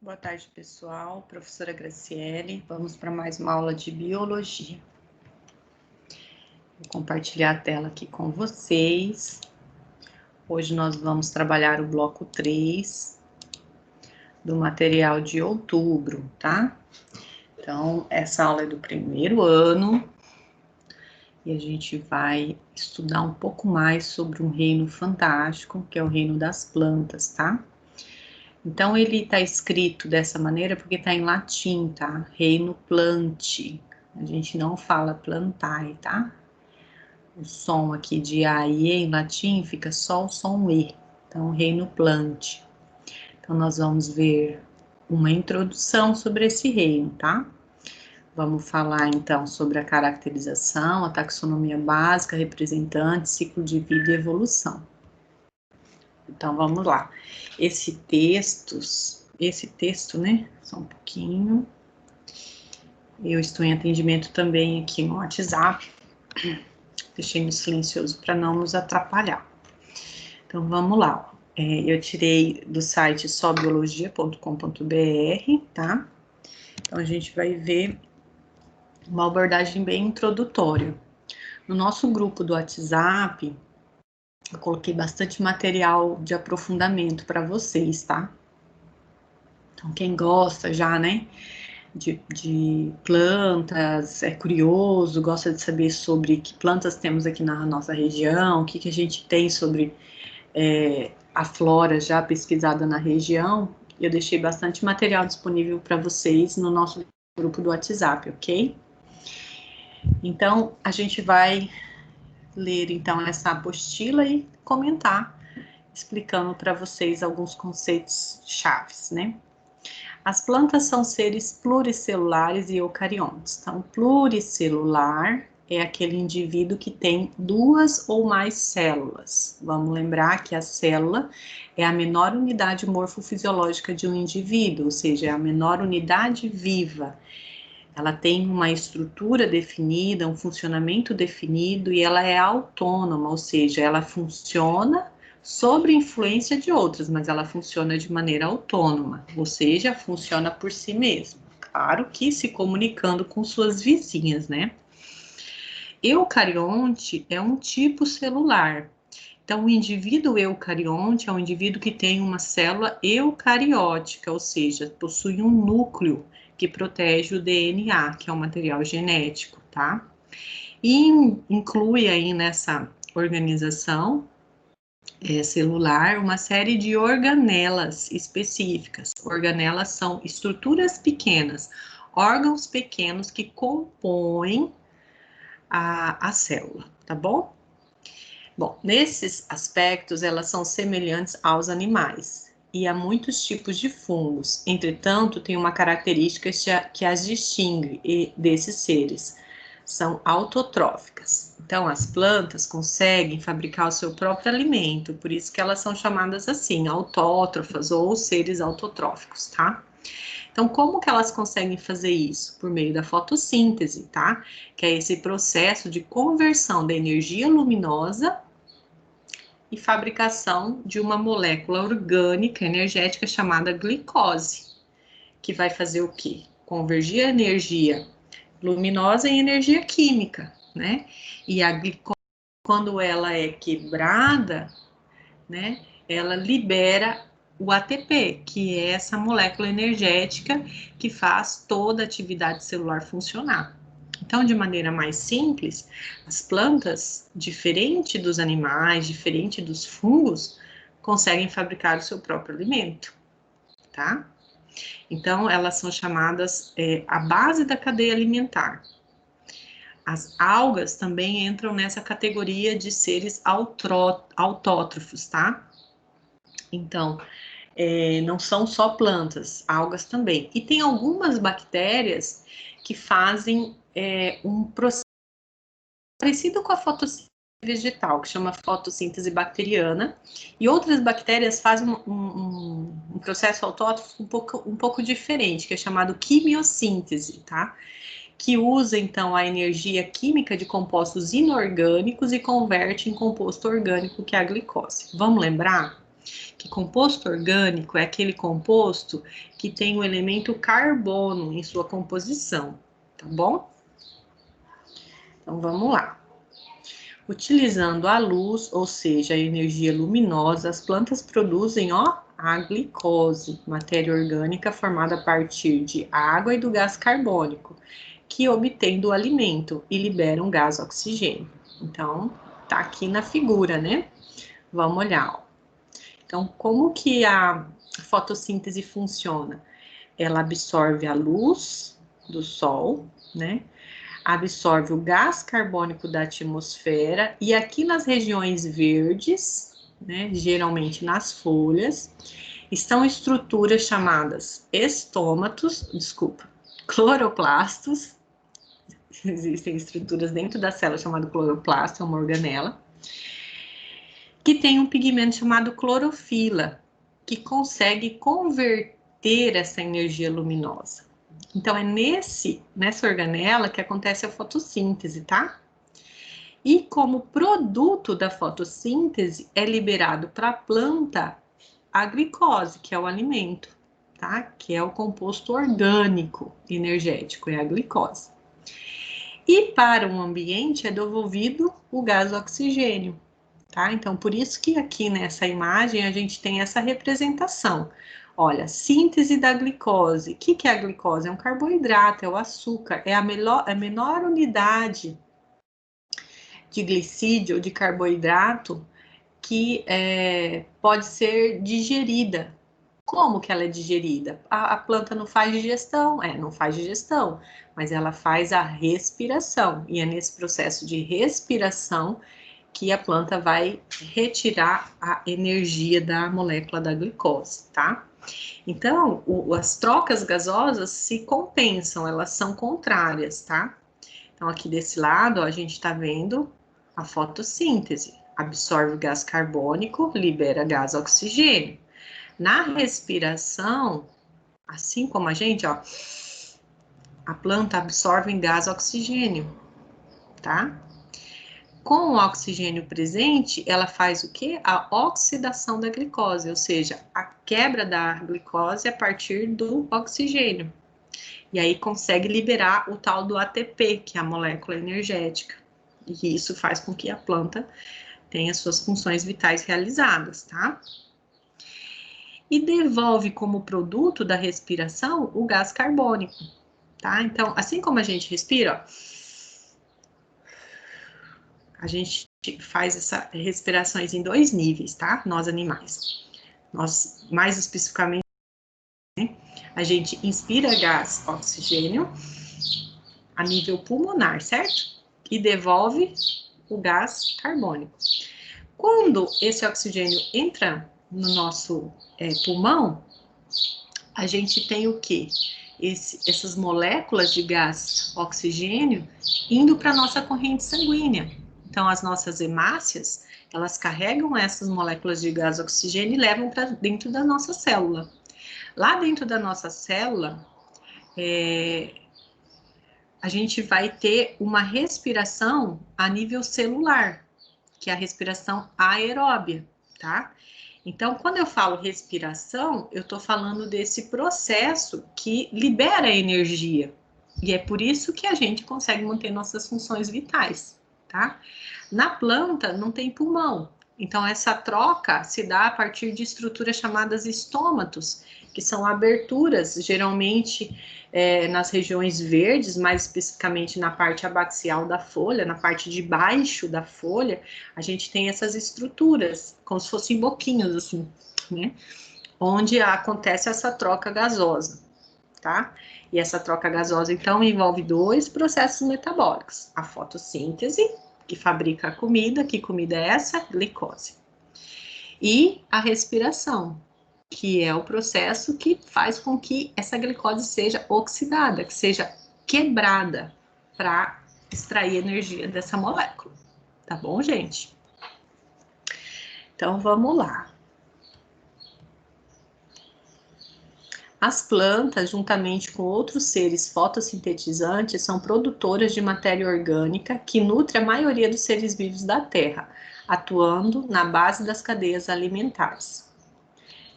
Boa tarde, pessoal. Professora Graciele, vamos para mais uma aula de biologia. Vou compartilhar a tela aqui com vocês. Hoje nós vamos trabalhar o bloco 3 do material de outubro, tá? Então, essa aula é do primeiro ano e a gente vai estudar um pouco mais sobre um reino fantástico, que é o reino das plantas, tá? Então, ele está escrito dessa maneira porque está em latim, tá? Reino planti. A gente não fala plantae, tá? O som aqui de A e E em latim fica só o som E. Então, reino planti. Então, nós vamos ver uma introdução sobre esse reino, tá? Vamos falar, então, sobre a caracterização, a taxonomia básica, representante, ciclo de vida e evolução. Então, vamos lá. Esse texto, né? Só um pouquinho. Eu estou em atendimento também aqui no WhatsApp. Deixei no silencioso para não nos atrapalhar. Então, vamos lá. Eu tirei do site sobiologia.com.br, tá? Então, a gente vai ver uma abordagem bem introdutória. No nosso grupo do WhatsApp, eu coloquei bastante material de aprofundamento para vocês, tá? Então, quem gosta já, né, de plantas, é curioso, gosta de saber sobre que plantas temos aqui na nossa região, o que a gente tem sobre a flora já pesquisada na região, eu deixei bastante material disponível para vocês no nosso grupo do WhatsApp, ok? Então, a gente vai ler, então, essa apostila e comentar, explicando para vocês alguns conceitos chaves, né? As plantas são seres pluricelulares e eucariontes. Então, pluricelular é aquele indivíduo que tem duas ou mais células. Vamos lembrar que a célula é a menor unidade morfofisiológica de um indivíduo, ou seja, é a menor unidade viva. Ela tem uma estrutura definida, um funcionamento definido e ela é autônoma, ou seja, ela funciona sob influência de outras, mas ela funciona de maneira autônoma, ou seja, funciona por si mesma. Claro que se comunicando com suas vizinhas, né? Eucarionte é um tipo celular. Então, o indivíduo eucarionte é um indivíduo que tem uma célula eucariótica, ou seja, possui um núcleo que protege o DNA, que é um material genético, tá? E inclui aí nessa organização celular uma série de organelas específicas. Organelas são estruturas pequenas, órgãos pequenos que compõem a célula, tá bom? Bom, nesses aspectos, elas são semelhantes aos animais e há muitos tipos de fungos. Entretanto, tem uma característica que as distingue desses seres. São autotróficas. Então, as plantas conseguem fabricar o seu próprio alimento, por isso que elas são chamadas assim, autótrofas ou seres autotróficos, tá? Então, como que elas conseguem fazer isso? Por meio da fotossíntese, tá? Que é esse processo de conversão da energia luminosa e fabricação de uma molécula orgânica energética chamada glicose, que vai fazer o quê? Convergir a energia luminosa em energia química, né? E a glicose, quando ela é quebrada, né, ela libera o ATP, que é essa molécula energética que faz toda a atividade celular funcionar. Então, de maneira mais simples, as plantas, diferente dos animais, diferente dos fungos, conseguem fabricar o seu próprio alimento, tá? Então, elas são chamadas a base da cadeia alimentar. As algas também entram nessa categoria de seres autótrofos, tá? Então, não são só plantas, algas também. E tem algumas bactérias que fazem um processo parecido com a fotossíntese vegetal, que chama fotossíntese bacteriana, e outras bactérias fazem um processo autótrofo um pouco diferente, que é chamado quimiossíntese, tá? Que usa, então, a energia química de compostos inorgânicos e converte em composto orgânico, que é a glicose. Vamos lembrar? Que composto orgânico é aquele composto que tem o elemento carbono em sua composição, tá bom? Então, vamos lá. Utilizando a luz, ou seja, a energia luminosa, as plantas produzem, ó, a glicose, matéria orgânica formada a partir de água e do gás carbônico, que obtém do alimento e libera um gás oxigênio. Então, tá aqui na figura, né? Vamos olhar, ó. Então, como que a fotossíntese funciona? Ela absorve a luz do sol, né? Absorve o gás carbônico da atmosfera e aqui nas regiões verdes, né, geralmente nas folhas, estão estruturas chamadas cloroplastos. Existem estruturas dentro da célula chamada cloroplasto, é uma organela, que tem um pigmento chamado clorofila, que consegue converter essa energia luminosa. Então, é nessa organela que acontece a fotossíntese, tá? E como produto da fotossíntese, é liberado para a planta a glicose, que é o alimento, tá? Que é o composto orgânico energético, é a glicose. E para o ambiente é devolvido o gás oxigênio, tá? Então, por isso que aqui nessa imagem a gente tem essa representação. Olha, síntese da glicose. O que é a glicose? É um carboidrato, é o açúcar, é a menor unidade de glicídio ou de carboidrato que pode ser digerida. Como que ela é digerida? A planta não faz digestão? Não faz digestão, mas ela faz a respiração. E é nesse processo de respiração que a planta vai retirar a energia da molécula da glicose, tá? Então, as trocas gasosas se compensam, elas são contrárias, tá? Então, aqui desse lado, ó, a gente tá vendo a fotossíntese. Absorve gás carbônico, libera gás oxigênio. Na respiração, assim como a gente, ó, a planta absorve gás oxigênio, tá? Com o oxigênio presente, ela faz o quê? A oxidação da glicose, ou seja, a quebra da glicose a partir do oxigênio. E aí consegue liberar o tal do ATP, que é a molécula energética. E isso faz com que a planta tenha suas funções vitais realizadas, tá? E devolve como produto da respiração o gás carbônico, tá? Então, assim como a gente respira, ó, a gente faz essas respirações em 2 níveis, tá? Nós animais. Nós, mais especificamente, né, a gente inspira gás oxigênio a nível pulmonar, certo? E devolve o gás carbônico. Quando esse oxigênio entra no nosso pulmão, a gente tem o quê? Essas moléculas de gás oxigênio indo para a nossa corrente sanguínea. Então, as nossas hemácias, elas carregam essas moléculas de gás oxigênio e levam para dentro da nossa célula. Lá dentro da nossa célula, a gente vai ter uma respiração a nível celular, que é a respiração aeróbia, tá? Então, quando eu falo respiração, eu estou falando desse processo que libera energia. E é por isso que a gente consegue manter nossas funções vitais, tá? Na planta, não tem pulmão. Então, essa troca se dá a partir de estruturas chamadas estômatos, que são aberturas, geralmente nas regiões verdes, mais especificamente na parte abaxial da folha, na parte de baixo da folha, a gente tem essas estruturas, como se fossem boquinhos, assim, né? Onde acontece essa troca gasosa, tá? E essa troca gasosa, então, envolve 2 processos metabólicos. A fotossíntese, que fabrica a comida, que comida é essa? Glicose. E a respiração, que é o processo que faz com que essa glicose seja oxidada, que seja quebrada para extrair energia dessa molécula. Tá bom, gente? Então, vamos lá. As plantas, juntamente com outros seres fotossintetizantes, são produtoras de matéria orgânica que nutre a maioria dos seres vivos da Terra, atuando na base das cadeias alimentares.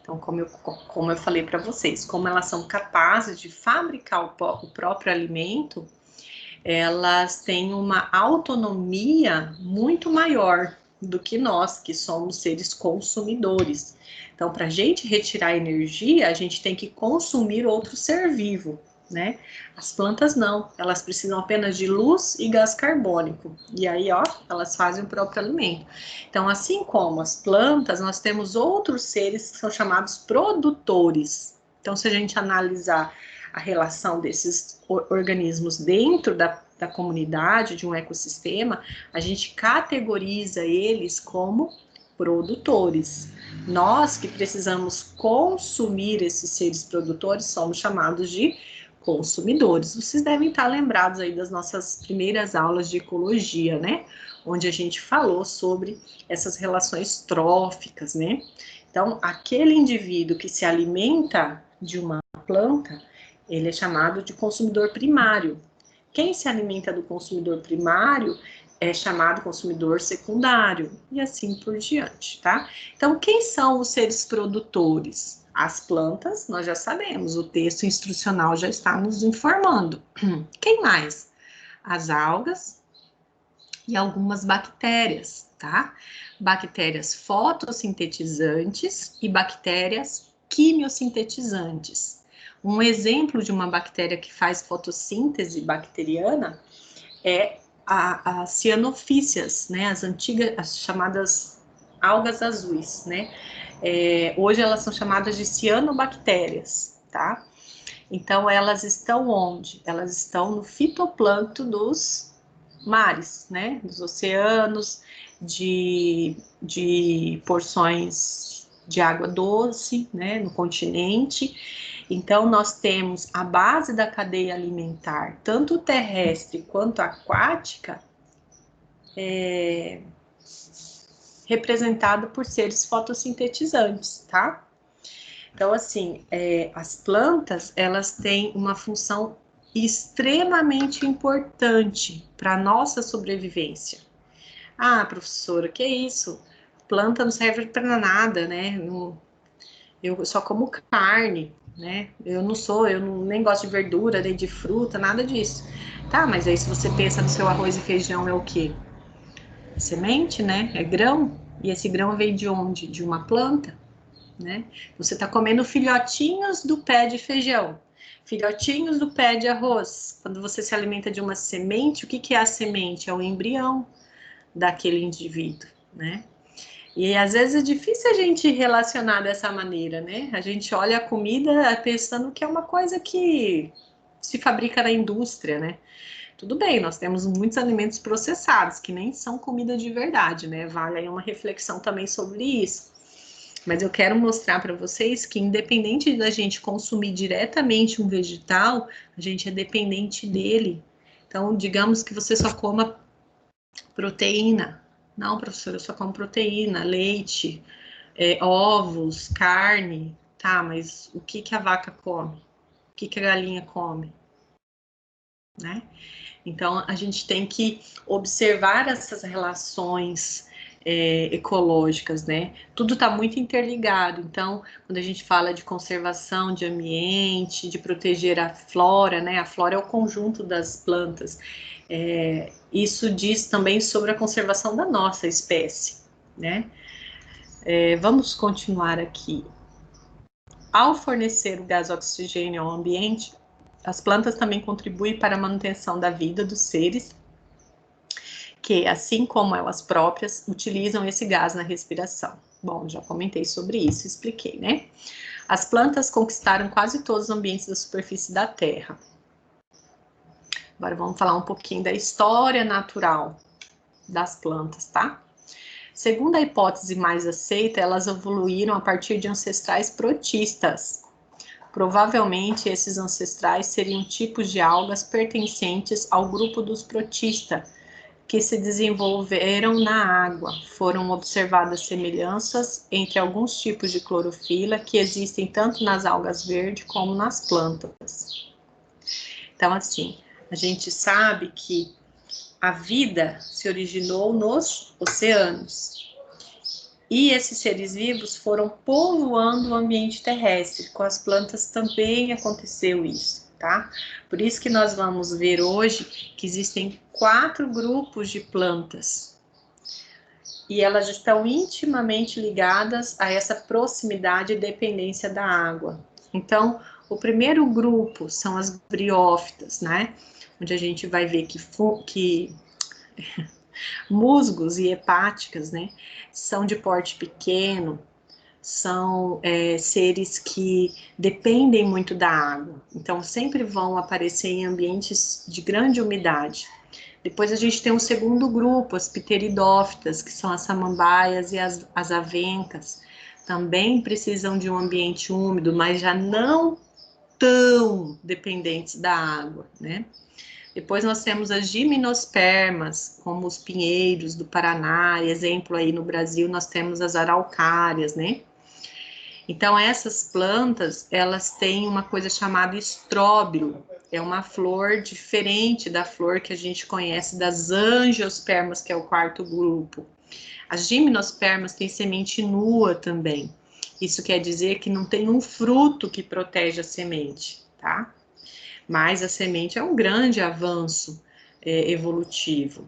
Então, como eu falei para vocês, como elas são capazes de fabricar o próprio alimento, elas têm uma autonomia muito maior do que nós, que somos seres consumidores. Então, para a gente retirar energia, a gente tem que consumir outro ser vivo, né? As plantas não, elas precisam apenas de luz e gás carbônico. E aí, ó, elas fazem o próprio alimento. Então, assim como as plantas, nós temos outros seres que são chamados produtores. Então, se a gente analisar a relação desses organismos dentro da comunidade, de um ecossistema, a gente categoriza eles como produtores. Nós que precisamos consumir esses seres produtores somos chamados de consumidores. Vocês devem estar lembrados aí das nossas primeiras aulas de ecologia, né? Onde a gente falou sobre essas relações tróficas, né? Então, aquele indivíduo que se alimenta de uma planta, ele é chamado de consumidor primário. Quem se alimenta do consumidor primário é chamado consumidor secundário, e assim por diante, tá? Então, quem são os seres produtores? As plantas, nós já sabemos, o texto instrucional já está nos informando. Quem mais? As algas e algumas bactérias, tá? Bactérias fotossintetizantes e bactérias quimiosintetizantes. Um exemplo de uma bactéria que faz fotossíntese bacteriana é as cianofícias, né? As antigas, as chamadas algas azuis, né? Hoje elas são chamadas de cianobactérias, tá? Então elas estão onde? Elas estão no fitoplâncton dos mares, né? Dos oceanos, de porções de água doce, né? No continente. Então, nós temos a base da cadeia alimentar, tanto terrestre quanto aquática, representado por seres fotossintetizantes, tá? Então, assim, as plantas, elas têm uma função extremamente importante para a nossa sobrevivência. Ah, professora, que isso? Planta não serve para nada, né? Eu só como carne, né? Eu nem gosto de verdura, nem de fruta, nada disso. Tá, mas aí se você pensa no seu arroz e feijão, é o quê? É semente, né? É grão. E esse grão vem de onde? De uma planta, né? Você tá comendo filhotinhos do pé de feijão, filhotinhos do pé de arroz. Quando você se alimenta de uma semente, o que é a semente? É o embrião daquele indivíduo, né? E às vezes é difícil a gente relacionar dessa maneira, né? A gente olha a comida pensando que é uma coisa que se fabrica na indústria, né? Tudo bem, nós temos muitos alimentos processados que nem são comida de verdade, né? Vale aí uma reflexão também sobre isso. Mas eu quero mostrar para vocês que, independente da gente consumir diretamente um vegetal, a gente é dependente dele. Então, digamos que você só coma proteína. Não, professora, eu só como proteína, leite, ovos, carne. Tá, mas o que a vaca come? O que a galinha come? Né? Então, a gente tem que observar essas relações ecológicas, né? Tudo está muito interligado. Então, quando a gente fala de conservação de ambiente, de proteger a flora, né? A flora é o conjunto das plantas. Isso diz também sobre a conservação da nossa espécie, né? Vamos continuar aqui. Ao fornecer o gás oxigênio ao ambiente, as plantas também contribuem para a manutenção da vida dos seres que, assim como elas próprias, utilizam esse gás na respiração. Bom, já comentei sobre isso, expliquei, né? As plantas conquistaram quase todos os ambientes da superfície da Terra. Agora vamos falar um pouquinho da história natural das plantas, tá? Segundo a hipótese mais aceita, elas evoluíram a partir de ancestrais protistas. Provavelmente, esses ancestrais seriam tipos de algas pertencentes ao grupo dos protistas, que se desenvolveram na água. Foram observadas semelhanças entre alguns tipos de clorofila que existem tanto nas algas verdes como nas plantas. Então, assim, a gente sabe que a vida se originou nos oceanos E esses seres vivos foram povoando o ambiente terrestre. Com as plantas também aconteceu isso, tá? Por isso que nós vamos ver hoje que existem 4 grupos de plantas. E elas estão intimamente ligadas a essa proximidade e dependência da água. Então, o primeiro grupo são as briófitas, né? Onde a gente vai ver que musgos e hepáticas, né? São de porte pequeno, são seres que dependem muito da água. Então, sempre vão aparecer em ambientes de grande umidade. Depois a gente tem um segundo grupo, as pteridófitas, que são as samambaias e as avencas. Também precisam de um ambiente úmido, mas já não tão dependentes da água, né? Depois nós temos as gimnospermas, como os pinheiros do Paraná, exemplo aí no Brasil nós temos as araucárias, né? Então essas plantas, elas têm uma coisa chamada estróbilo, é uma flor diferente da flor que a gente conhece das angiospermas, que é o quarto grupo. As gimnospermas têm semente nua também. Isso quer dizer que não tem um fruto que protege a semente, tá? Mas a semente é um grande avanço evolutivo.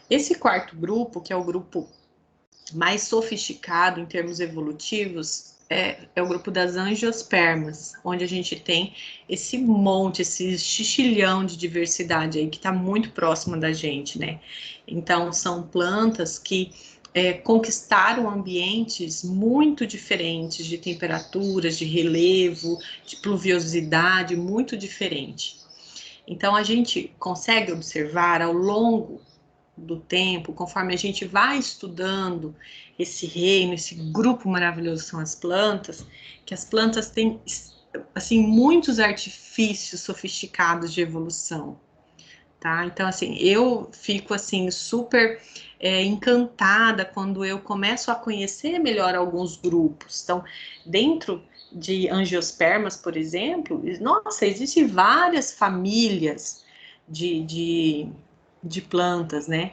Esse quarto grupo, que é o grupo mais sofisticado em termos evolutivos, é o grupo das angiospermas, onde a gente tem esse monte, esse xixilhão de diversidade aí que está muito próxima da gente, né? Então, são plantas que conquistaram ambientes muito diferentes de temperaturas, de relevo, de pluviosidade, muito diferente. Então, a gente consegue observar ao longo do tempo, conforme a gente vai estudando esse reino, esse grupo maravilhoso que são as plantas, que as plantas têm, assim, muitos artifícios sofisticados de evolução, tá? Então, assim, eu fico, assim, super encantada quando eu começo a conhecer melhor alguns grupos. Então, dentro de angiospermas, por exemplo, nossa, existem várias famílias de plantas, né?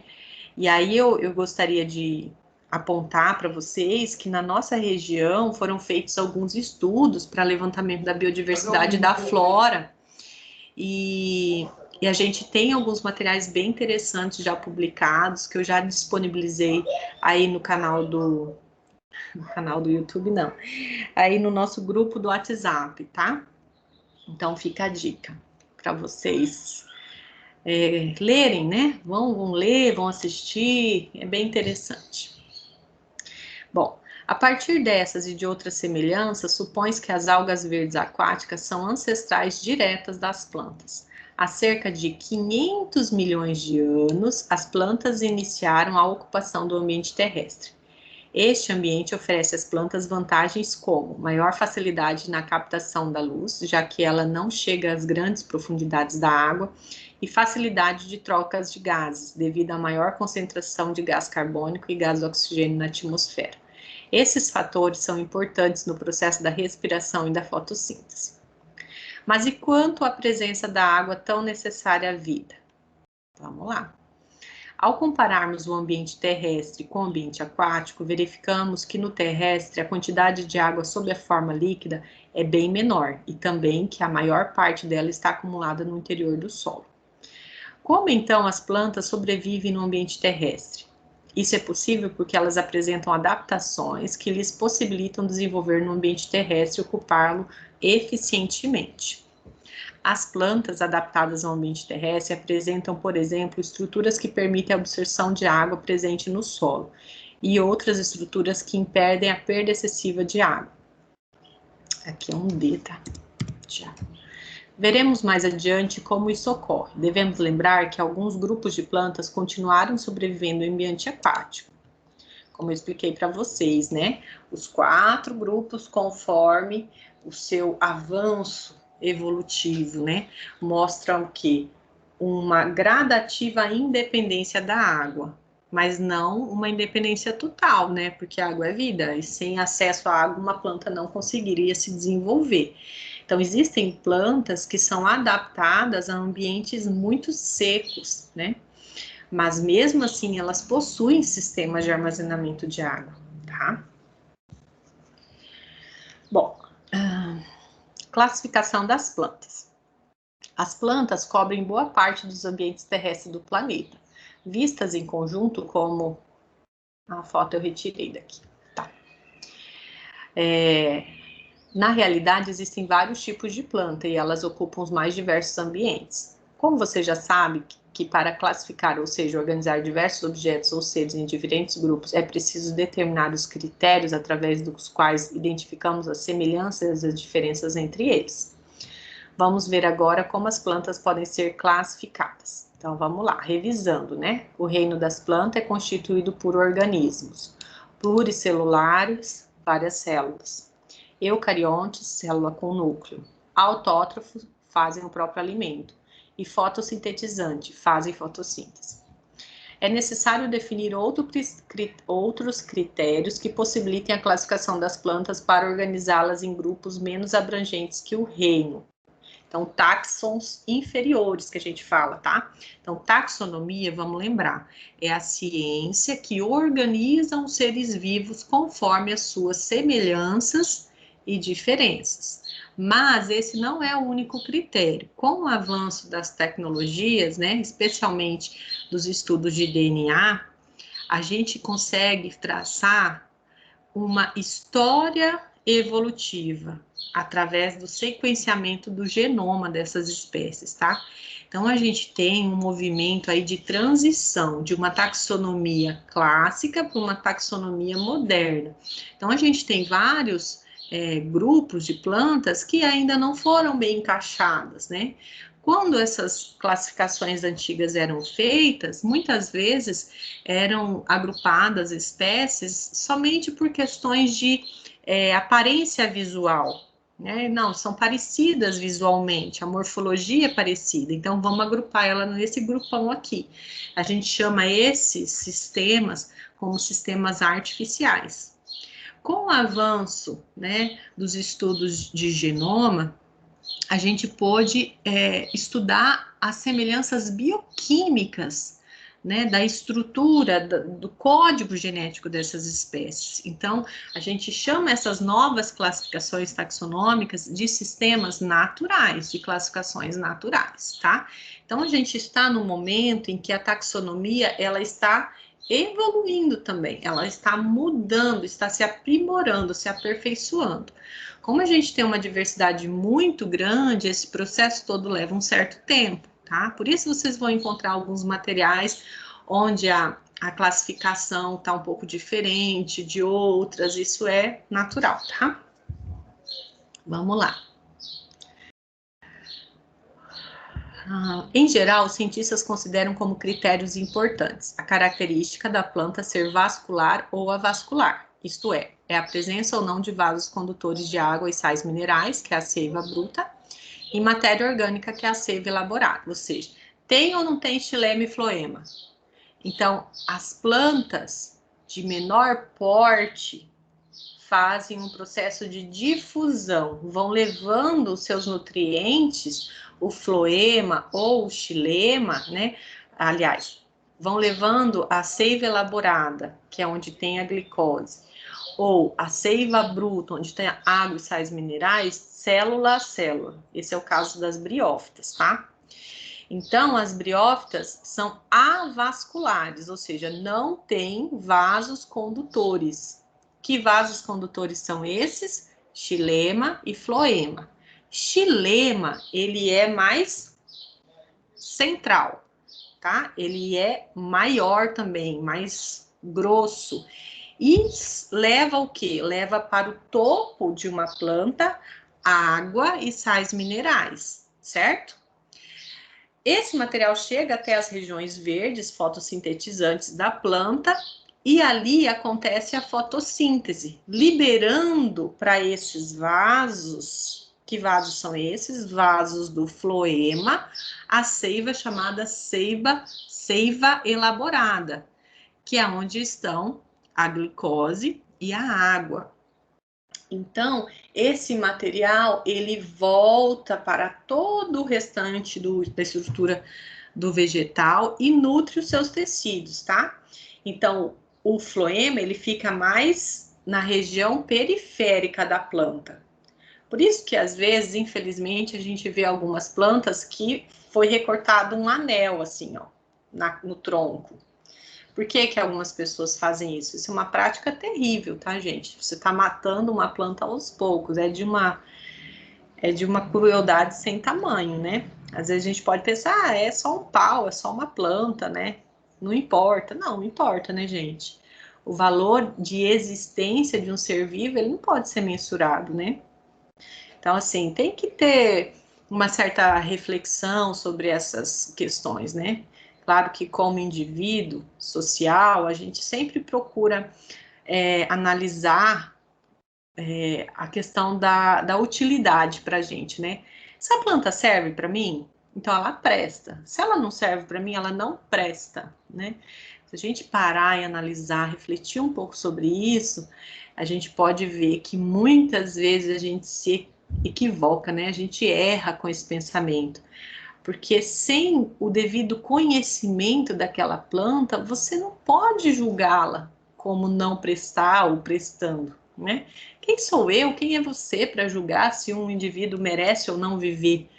E aí eu gostaria de apontar para vocês que na nossa região foram feitos alguns estudos para levantamento da biodiversidade da flora e a gente tem alguns materiais bem interessantes já publicados que eu já disponibilizei aí no canal do YouTube, não, aí no nosso grupo do WhatsApp, tá? Então fica a dica para vocês lerem, né? Vão ler, vão assistir, é bem interessante. Bom, a partir dessas e de outras semelhanças, supõe-se que as algas verdes aquáticas são ancestrais diretas das plantas. Há cerca de 500 milhões de anos, as plantas iniciaram a ocupação do ambiente terrestre. Este ambiente oferece às plantas vantagens como maior facilidade na captação da luz, já que ela não chega às grandes profundidades da água, e facilidade de trocas de gases, devido à maior concentração de gás carbônico e gás oxigênio na atmosfera. Esses fatores são importantes no processo da respiração e da fotossíntese. Mas e quanto à presença da água tão necessária à vida? Vamos lá. Ao compararmos o ambiente terrestre com o ambiente aquático, verificamos que no terrestre a quantidade de água sob a forma líquida é bem menor e também que a maior parte dela está acumulada no interior do solo. Como então as plantas sobrevivem no ambiente terrestre? Isso é possível porque elas apresentam adaptações que lhes possibilitam desenvolver no ambiente terrestre e ocupá-lo eficientemente. As plantas adaptadas ao ambiente terrestre apresentam, por exemplo, estruturas que permitem a absorção de água presente no solo e outras estruturas que impedem a perda excessiva de água. Aqui é um D, tá? Já. Veremos mais adiante como isso ocorre. Devemos lembrar que alguns grupos de plantas continuaram sobrevivendo em ambiente aquático. Como eu expliquei para vocês, né? Os 4 grupos conforme o seu avanço evolutivo, né? Mostram que uma gradativa independência da água, mas não uma independência total, né? Porque a água é vida e sem acesso à água uma planta não conseguiria se desenvolver. Então, existem plantas que são adaptadas a ambientes muito secos, né? Mas mesmo assim, elas possuem sistemas de armazenamento de água. tá? Bom, classificação das plantas. As plantas cobrem boa parte dos ambientes terrestres do planeta, vistas em conjunto como... A foto eu retirei daqui, tá? Na realidade, existem vários tipos de planta e elas ocupam os mais diversos ambientes. Como você já sabe que para classificar, ou seja, organizar diversos objetos ou seres em diferentes grupos, é preciso determinar os critérios através dos quais identificamos as semelhanças e as diferenças entre eles. Vamos ver agora como as plantas podem ser classificadas. Então, vamos lá, revisando, né? O reino das plantas é constituído por organismos pluricelulares, várias células. Eucariontes, célula com núcleo. Autótrofos, fazem o próprio alimento. E fotossintetizante, fazem fotossíntese. É necessário definir outros critérios que possibilitem a classificação das plantas para organizá-las em grupos menos abrangentes que o reino. Então, táxons inferiores que a gente fala, tá? Então, taxonomia, vamos lembrar, é a ciência que organiza os seres vivos conforme as suas semelhanças e diferenças. Mas esse não é o único critério. Com o avanço das tecnologias, né, especialmente dos estudos de DNA, a gente consegue traçar uma história evolutiva através do sequenciamento do genoma dessas espécies, tá? Então, a gente tem um movimento aí de transição de uma taxonomia clássica para uma taxonomia moderna. Então, a gente tem vários grupos de plantas que ainda não foram bem encaixadas, né? Quando essas classificações antigas eram feitas, muitas vezes eram agrupadas espécies somente por questões de aparência visual, né? Não, são parecidas visualmente, a morfologia é parecida, então vamos agrupar ela nesse grupão aqui. A gente chama esses sistemas como sistemas artificiais. Com o avanço, né, dos estudos de genoma, a gente pôde estudar as semelhanças bioquímicas, né, da estrutura, do código genético dessas espécies. Então, a gente chama essas novas classificações taxonômicas de sistemas naturais, de classificações naturais, tá? Então, a gente está no momento em que a taxonomia, ela está evoluindo também, ela está mudando, está se aprimorando, se aperfeiçoando. Como a gente tem uma diversidade muito grande, esse processo todo leva um certo tempo, tá? Por isso vocês vão encontrar alguns materiais onde a classificação está um pouco diferente de outras, isso é natural, tá? Vamos lá. Em geral, os cientistas consideram como critérios importantes a característica da planta ser vascular ou avascular, isto é a presença ou não de vasos condutores de água e sais minerais, que é a seiva bruta, e matéria orgânica, que é a seiva elaborada, ou seja, tem ou não tem xilema e floema. Então, as plantas de menor porte fazem um processo de difusão, vão levando os seus nutrientes, o floema ou o xilema, né? Aliás, vão levando a seiva elaborada, que é onde tem a glicose, ou a seiva bruta, onde tem a água e sais minerais, célula a célula. Esse é o caso das briófitas, tá? Então, as briófitas são avasculares, ou seja, não tem vasos condutores. Que vasos condutores são esses? Xilema e floema. Xilema, ele é mais central, tá? Ele é maior também, mais grosso. E leva o quê? Leva para o topo de uma planta água e sais minerais, certo? Esse material chega até as regiões verdes, fotossintetizantes da planta, e ali acontece a fotossíntese, liberando para esses vasos, que vasos são esses? Vasos do floema, a seiva chamada seiva elaborada, que é onde estão a glicose e a água. Então, esse material, ele volta para todo o restante da estrutura do vegetal e nutre os seus tecidos, tá? Então, o floema, ele fica mais na região periférica da planta. Por isso que, às vezes, infelizmente, a gente vê algumas plantas que foi recortado um anel, assim, ó, no tronco. Por que que algumas pessoas fazem isso? Isso é uma prática terrível, tá, gente? Você está matando uma planta aos poucos, é de uma crueldade sem tamanho, né? Às vezes a gente pode pensar, ah, é só um pau, é só uma planta, né? Não importa. Não, não importa, né, gente? O valor de existência de um ser vivo, ele não pode ser mensurado, né? Então, assim, tem que ter uma certa reflexão sobre essas questões, né? Claro que como indivíduo social, a gente sempre procura analisar a questão da utilidade para a gente, né? Se a planta serve para mim, então ela presta. Se ela não serve para mim, ela não presta, né? Se a gente parar e analisar, refletir um pouco sobre isso, a gente pode ver que muitas vezes a gente se equivoca, né? A gente erra com esse pensamento. Porque sem o devido conhecimento daquela planta, você não pode julgá-la como não prestar ou prestando, né? Quem sou eu? Quem é você para julgar se um indivíduo merece ou não viver,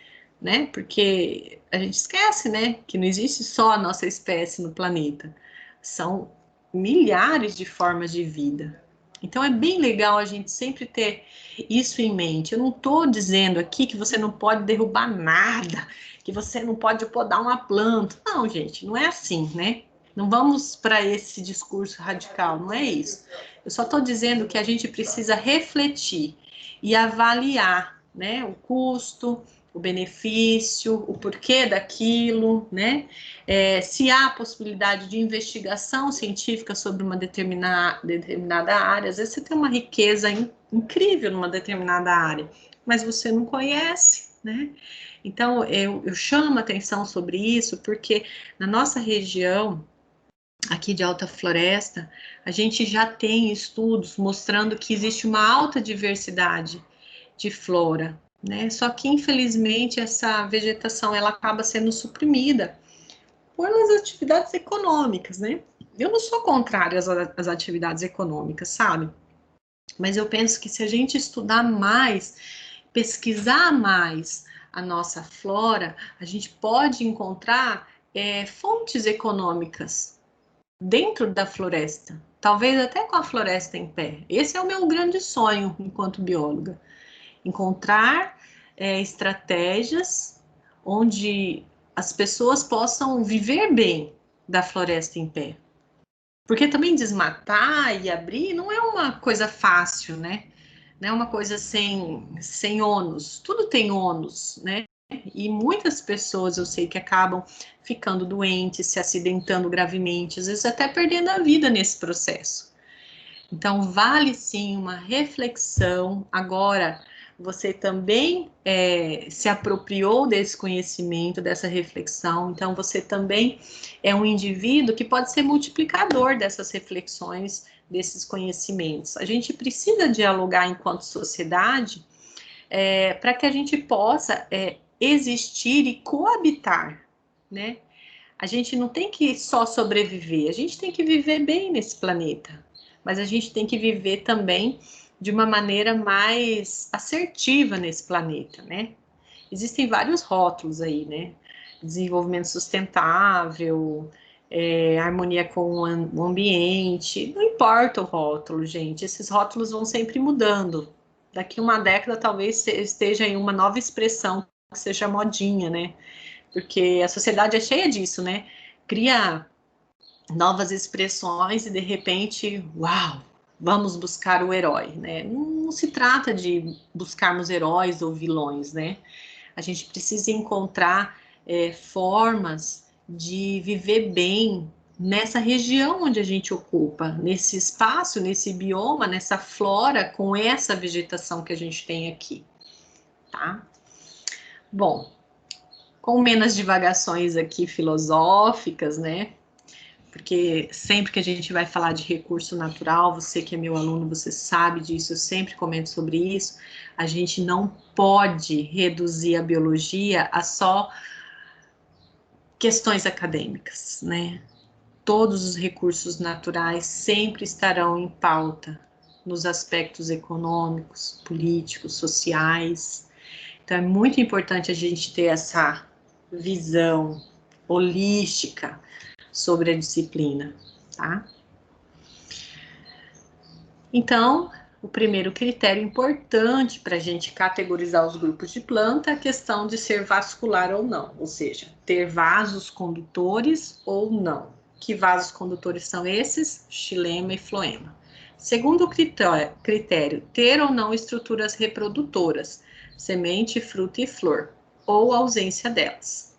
né? Porque a gente esquece, né, que não existe só a nossa espécie no planeta. São milhares de formas de vida. Então é bem legal a gente sempre ter isso em mente. Eu não estou dizendo aqui que você não pode derrubar nada, que você não pode podar uma planta. Não, gente, não é assim, né? Não vamos para esse discurso radical, não é isso. Eu só estou dizendo que a gente precisa refletir e avaliar, né, o custo, o benefício, o porquê daquilo, né? Se há possibilidade de investigação científica sobre uma determinada área, às vezes você tem uma riqueza incrível numa determinada área, mas você não conhece, né? Então, eu chamo atenção sobre isso porque na nossa região, aqui de Alta Floresta, a gente já tem estudos mostrando que existe uma alta diversidade de flora, né? Só que, infelizmente, essa vegetação ela acaba sendo suprimida pelas atividades econômicas, né? Eu não sou contrária às atividades econômicas, sabe? Mas eu penso que se a gente estudar mais, pesquisar mais a nossa flora, a gente pode encontrar fontes econômicas dentro da floresta, talvez até com a floresta em pé. Esse é o meu grande sonho enquanto bióloga, encontrar estratégias onde as pessoas possam viver bem da floresta em pé. Porque também desmatar e abrir não é uma coisa fácil, né? Não é uma coisa sem ônus. Tudo tem ônus, né? E muitas pessoas eu sei que acabam ficando doentes, se acidentando gravemente, às vezes até perdendo a vida nesse processo. Então, vale sim uma reflexão. Agora, você também se apropriou desse conhecimento, dessa reflexão. Então, você também é um indivíduo que pode ser multiplicador dessas reflexões, desses conhecimentos. A gente precisa dialogar enquanto sociedade para que a gente possa existir e coabitar, né? A gente não tem que só sobreviver, a gente tem que viver bem nesse planeta, mas a gente tem que viver também de uma maneira mais assertiva nesse planeta, né? Existem vários rótulos aí, né? Desenvolvimento sustentável, harmonia com o ambiente, não importa o rótulo, gente, esses rótulos vão sempre mudando. Daqui uma década talvez esteja em uma nova expressão que seja modinha, né? Porque a sociedade é cheia disso, né? Cria novas expressões e de repente, uau, vamos buscar o herói, né? Não se trata de buscarmos heróis ou vilões, né? A gente precisa encontrar formas de viver bem nessa região onde a gente ocupa, nesse espaço, nesse bioma, nessa flora, com essa vegetação que a gente tem aqui, tá? Bom, com menos divagações aqui filosóficas, né? Porque sempre que a gente vai falar de recurso natural, você que é meu aluno, você sabe disso, eu sempre comento sobre isso, a gente não pode reduzir a biologia a só questões acadêmicas, né? todos os recursos naturais sempre estarão em pauta nos aspectos econômicos, políticos, sociais. Então, é muito importante a gente ter essa visão holística sobre a disciplina, tá? Então, o primeiro critério importante para a gente categorizar os grupos de planta é a questão de ser vascular ou não, ou seja, ter vasos condutores ou não. Que vasos condutores são esses? Xilema e floema. Segundo critério, ter ou não estruturas reprodutoras, semente, fruta e flor, ou ausência delas.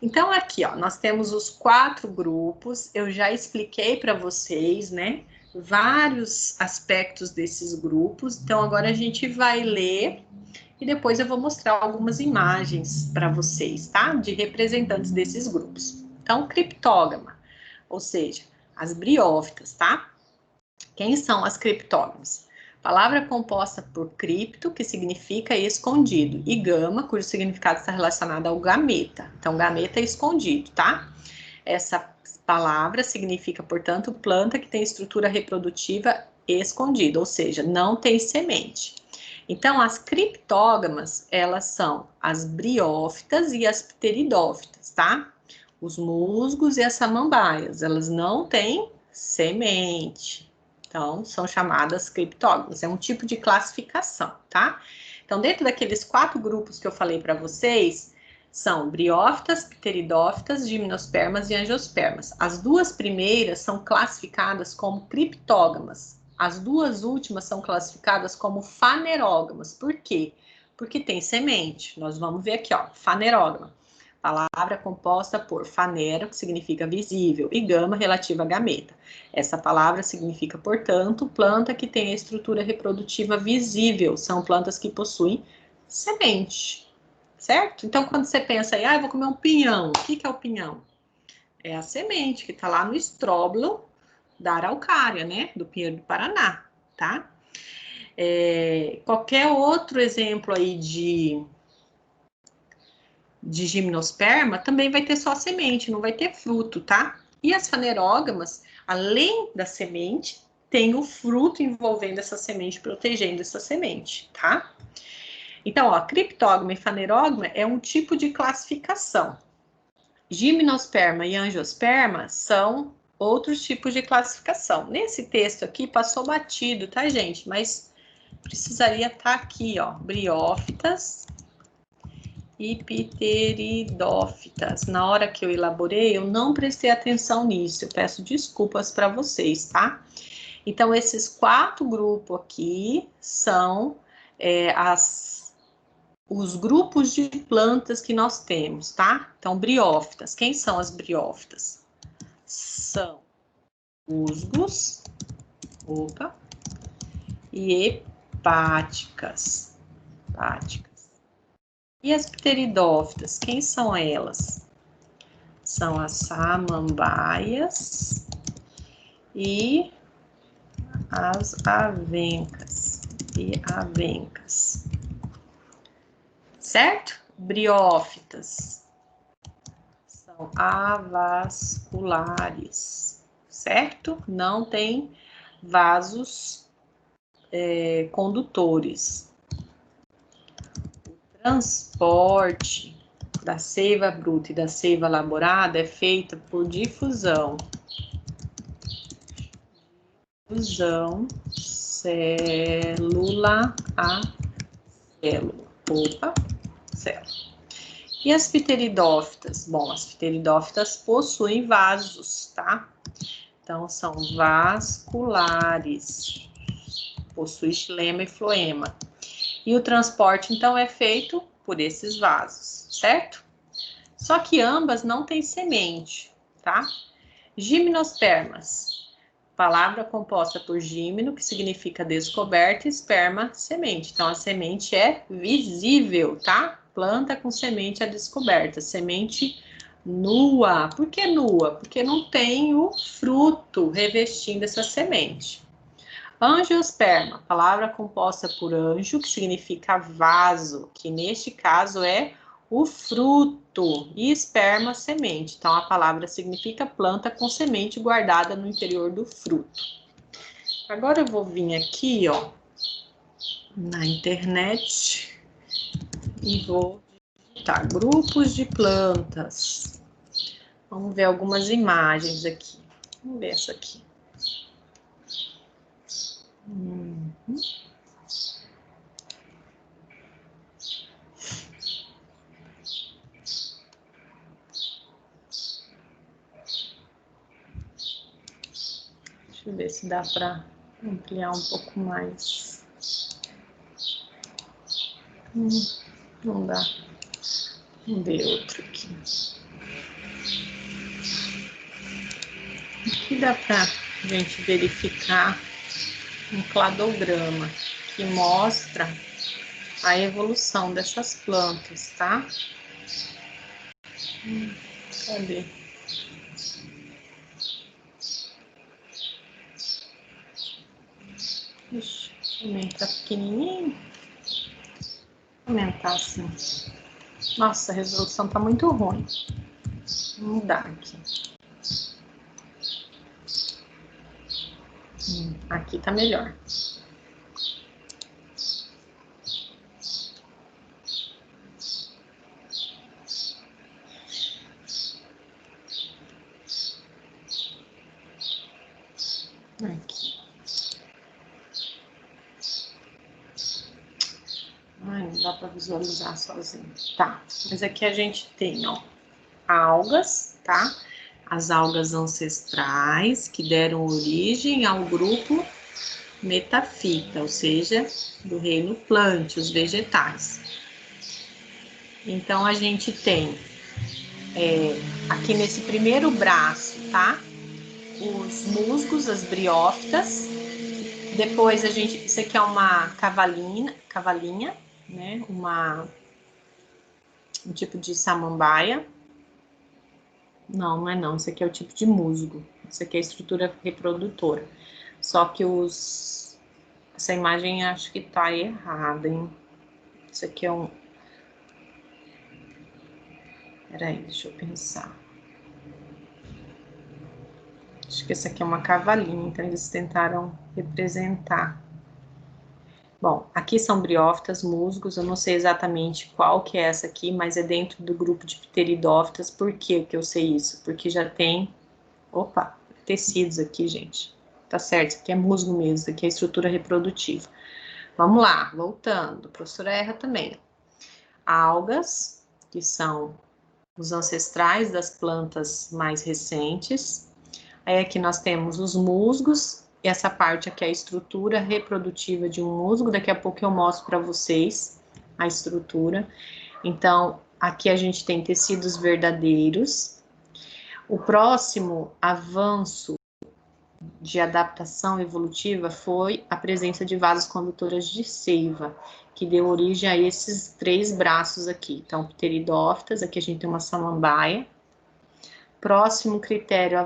Então, aqui, ó, nós temos os 4 grupos, eu já expliquei para vocês, né, vários aspectos desses grupos, então agora a gente vai ler e depois eu vou mostrar algumas imagens para vocês, tá, de representantes desses grupos. Então, criptógama, ou seja, as briófitas, tá? Quem são as criptógamas? Palavra composta por cripto, que significa escondido, e gama, cujo significado está relacionado ao gameta. Então, gameta é escondido, tá? Essa palavra significa, portanto, planta que tem estrutura reprodutiva escondida, ou seja, não tem semente. Então, as criptógamas, elas são as briófitas e as pteridófitas, tá? Os musgos e as samambaias, elas não têm semente. Então, são chamadas criptógamas. É um tipo de classificação, tá? Então, dentro daqueles 4 grupos que eu falei para vocês, são briófitas, pteridófitas, gimnospermas e angiospermas. As 2 primeiras são classificadas como criptógamas. As 2 últimas são classificadas como fanerógamas. Por quê? Porque tem semente. Nós vamos ver aqui, ó, fanerógama. Palavra composta por fanero, que significa visível, e gama, relativa a gameta. Essa palavra significa, portanto, planta que tem a estrutura reprodutiva visível. São plantas que possuem semente, certo? Então, quando você pensa aí, eu vou comer um pinhão. O que é o pinhão? É a semente que está lá no estróbilo da araucária, né? Do pinheiro do Paraná, tá? Qualquer outro exemplo aí de gimnosperma também vai ter só semente, não vai ter fruto, tá? E as fanerógamas, além da semente, tem o fruto envolvendo essa semente, protegendo essa semente, tá? Então, ó, criptógama e fanerógama é um tipo de classificação. Gimnosperma e angiosperma são outros tipos de classificação. Nesse texto aqui passou batido, tá, gente? Mas precisaria estar aqui, ó, briófitas e pteridófitas. Na hora que eu elaborei, eu não prestei atenção nisso. Eu peço desculpas para vocês, tá? Então, esses 4 grupos aqui são os grupos de plantas que nós temos, tá? Então, briófitas. Quem são as briófitas? São musgos, e hepáticas. E as pteridófitas, quem são elas? São as samambaias e as avencas. Certo? Briófitas são avasculares, certo? Não tem vasos condutores. O transporte da seiva bruta e da seiva elaborada é feita por difusão. Célula a célula. Célula. E as pteridófitas? Bom, as pteridófitas possuem vasos, tá? Então, são vasculares. Possui xilema e floema. E o transporte, então, é feito por esses vasos, certo? Só que ambas não têm semente, tá? Gimnospermas. Palavra composta por gímeno, que significa descoberta, e esperma, semente. Então, a semente é visível, tá? Planta com semente à descoberta. Semente nua. Por que nua? Porque não tem o fruto revestindo essa semente. Angiosperma, palavra composta por anjo, que significa vaso, que neste caso é o fruto e esperma, semente. Então, a palavra significa planta com semente guardada no interior do fruto. Agora eu vou vir aqui, ó, na internet e vou digitar grupos de plantas. Vamos ver algumas imagens aqui. Vamos ver essa aqui. Deixa eu ver se dá para ampliar um pouco mais. Não dá. Vamos ver outro aqui. Aqui dá para a gente verificar um cladograma que mostra a evolução dessas plantas, tá? Cadê? Ixi, também tá pequenininho. Vou aumentar assim. Nossa, a resolução tá muito ruim. Vou mudar aqui. Aqui tá melhor. Aqui. Ai, não dá para visualizar sozinho. Tá, mas aqui a gente tem, ó, algas, tá? As algas ancestrais que deram origem ao grupo metafita, ou seja, do reino plante, os vegetais. Então, a gente tem aqui nesse primeiro braço, tá? Os musgos, as briófitas. Depois a gente, isso aqui é uma cavalinha, né? Um tipo de samambaia. Não, não é não. Isso aqui é o tipo de musgo. Isso aqui é a estrutura reprodutora. Só que essa imagem acho que tá errada, hein? Isso aqui é um... Peraí, deixa eu pensar. Acho que essa aqui é uma cavalinha, então eles tentaram representar. Bom, aqui são briófitas, musgos, eu não sei exatamente qual que é essa aqui, mas é dentro do grupo de pteridófitas. Por que eu sei isso? Porque já tem, opa, tecidos aqui, gente. Tá certo, isso aqui é musgo mesmo, isso aqui é estrutura reprodutiva. Vamos lá, voltando, a professora erra também. Algas, que são os ancestrais das plantas mais recentes. Aí aqui nós temos os musgos, e essa parte aqui é a estrutura reprodutiva de um musgo. Daqui a pouco eu mostro para vocês a estrutura. Então, aqui a gente tem tecidos verdadeiros. O próximo avanço de adaptação evolutiva foi a presença de vasos condutores de seiva, que deu origem a esses três braços aqui. Então, pteridófitas, aqui a gente tem uma samambaia. Próximo critério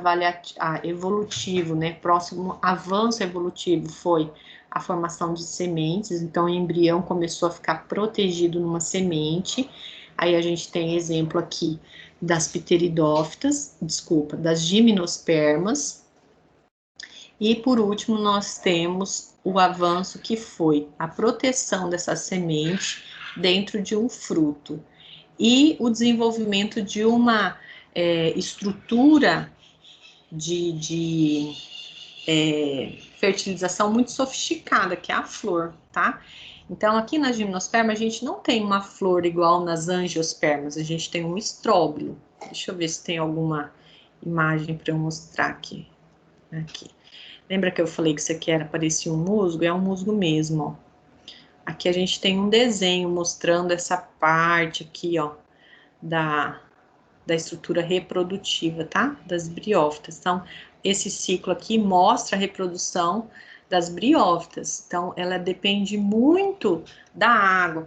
evolutivo, né? Próximo avanço evolutivo foi a formação de sementes. Então, o embrião começou a ficar protegido numa semente. Aí a gente tem exemplo aqui das pteridófitas, das gimnospermas. E por último, nós temos o avanço que foi a proteção dessa semente dentro de um fruto e o desenvolvimento de uma estrutura de fertilização muito sofisticada, que é a flor, tá? Então, aqui na gimnosperma, a gente não tem uma flor igual nas angiospermas, a gente tem um estróbilo. Deixa eu ver se tem alguma imagem para eu mostrar aqui. Lembra que eu falei que isso aqui parecia um musgo? É um musgo mesmo, ó. Aqui a gente tem um desenho mostrando essa parte aqui, ó, da estrutura reprodutiva, tá? Das briófitas. Então, esse ciclo aqui mostra a reprodução das briófitas. Então, ela depende muito da água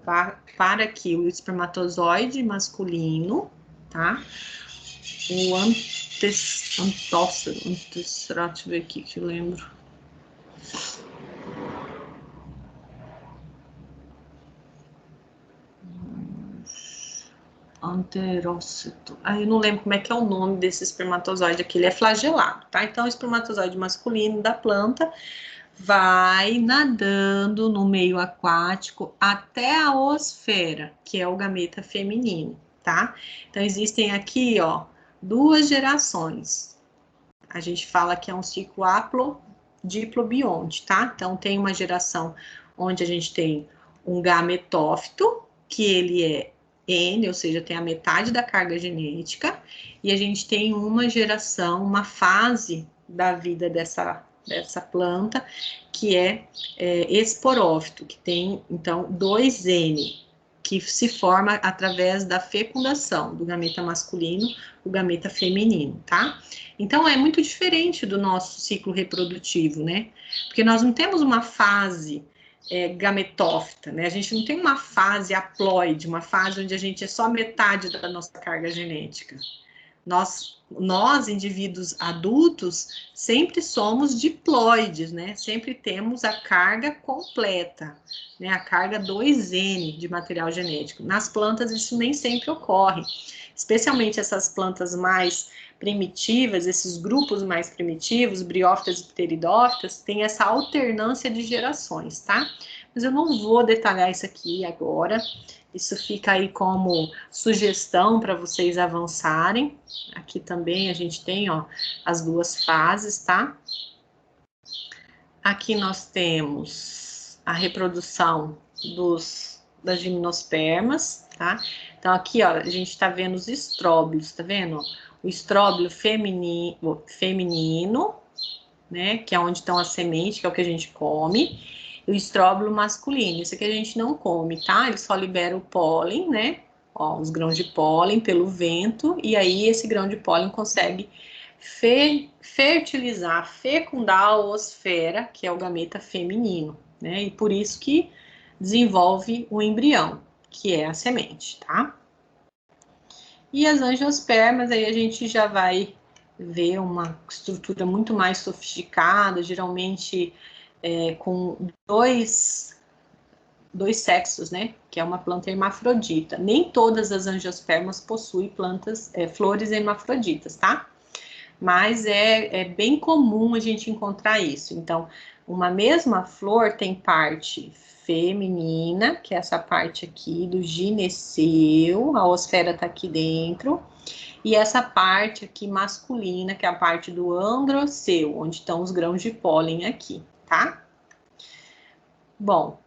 para que o espermatozoide masculino, tá? O antócero, deixa eu ver aqui que eu lembro. Anterócito. Eu não lembro como é que é o nome desse espermatozoide aqui, ele é flagelado, tá? Então, o espermatozoide masculino da planta vai nadando no meio aquático até a oosfera, que é o gameta feminino, tá? Então, existem aqui, ó, duas gerações. A gente fala que é um ciclo diplobionte, tá? Então, tem uma geração onde a gente tem um gametófito, que ele é N, ou seja, tem a metade da carga genética, e a gente tem uma geração, uma fase da vida dessa planta, que é esporófito, que tem, então, 2N, que se forma através da fecundação do gameta masculino, o gameta feminino, tá? Então, é muito diferente do nosso ciclo reprodutivo, né? Porque nós não temos uma fase gametófita, né? A gente não tem uma fase haploide, uma fase onde a gente é só metade da nossa carga genética. Nós, indivíduos adultos, sempre somos diploides, né? Sempre temos a carga completa, né? A carga 2N de material genético. Nas plantas, isso nem sempre ocorre, especialmente essas plantas mais primitivas, esses grupos mais primitivos, briófitas e pteridófitas, tem essa alternância de gerações, tá? Mas eu não vou detalhar isso aqui agora. Isso fica aí como sugestão para vocês avançarem. Aqui também a gente tem, ó, as duas fases, tá? Aqui nós temos a reprodução das gimnospermas, tá? Então, aqui, ó, a gente tá vendo os estróbilos, tá vendo? O estróbilo feminino, né? Que é onde estão as sementes, que é o que a gente come. E o estróbilo masculino, isso aqui a gente não come, tá? Ele só libera o pólen, né? Ó, os grãos de pólen pelo vento, e aí esse grão de pólen consegue fertilizar, fecundar a oosfera, que é o gameta feminino, né? E por isso que desenvolve o embrião, que é a semente, tá? E as angiospermas, aí a gente já vai ver uma estrutura muito mais sofisticada, geralmente com dois sexos, né? Que é uma planta hermafrodita. Nem todas as angiospermas possuem flores hermafroditas, tá? Mas é bem comum a gente encontrar isso. Então, uma mesma flor tem parte feminina, que é essa parte aqui do gineceu, a oosfera tá aqui dentro, e essa parte aqui masculina, que é a parte do androceu, onde estão os grãos de pólen aqui, tá? Bom,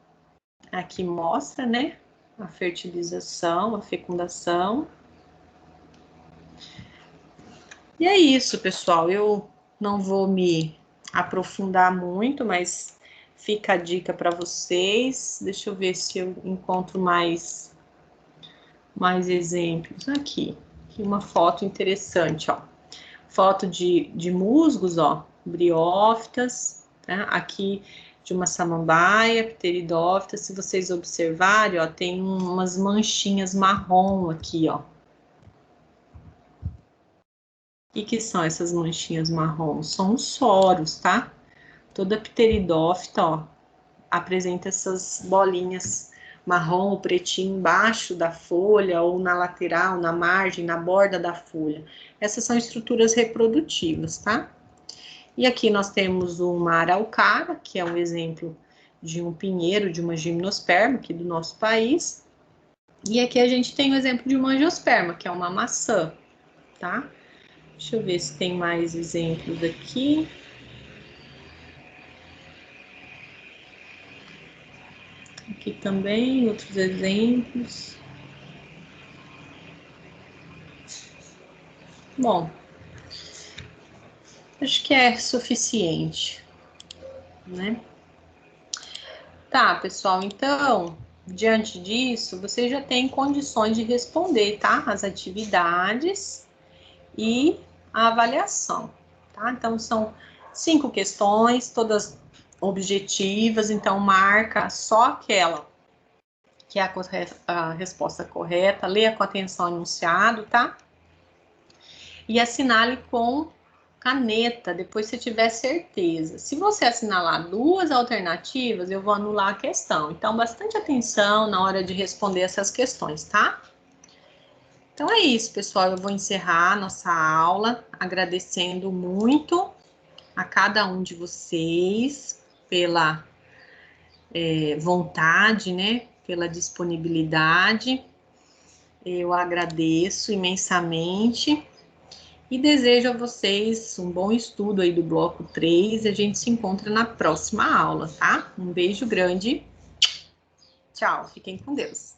aqui mostra, né, a fertilização, a fecundação. E é isso, pessoal. Eu não vou me aprofundar muito, mas fica a dica para vocês. Deixa eu ver se eu encontro mais exemplos. Aqui uma foto interessante, ó. Foto de musgos, ó, briófitas, tá? Aqui de uma samambaia, pteridófita. Se vocês observarem, ó, tem umas manchinhas marrom aqui, ó. O que são essas manchinhas marrons? São os soros, tá? Toda pteridófita, ó, apresenta essas bolinhas marrom ou pretinho embaixo da folha, ou na lateral, na margem, na borda da folha. Essas são estruturas reprodutivas, tá? E aqui nós temos uma araucária, que é um exemplo de um pinheiro, de uma gimnosperma aqui do nosso país. E aqui a gente tem o exemplo de uma angiosperma, que é uma maçã, tá? Deixa eu ver se tem mais exemplos aqui. Aqui também, outros exemplos. Bom, acho que é suficiente, né? Tá, pessoal, então, diante disso, você já tem condições de responder, tá? As atividades e a avaliação, tá? Então, são 5 questões, todas objetivas, então marca só aquela que é a resposta correta, leia com atenção o enunciado, tá? E assinale com caneta, depois se tiver certeza. Se você assinalar 2 alternativas, eu vou anular a questão. Então, bastante atenção na hora de responder essas questões, tá? Então é isso, pessoal. Eu vou encerrar a nossa aula agradecendo muito a cada um de vocês pela vontade, né? Pela disponibilidade. Eu agradeço imensamente e desejo a vocês um bom estudo aí do bloco 3. A gente se encontra na próxima aula, tá? Um beijo grande. Tchau, fiquem com Deus.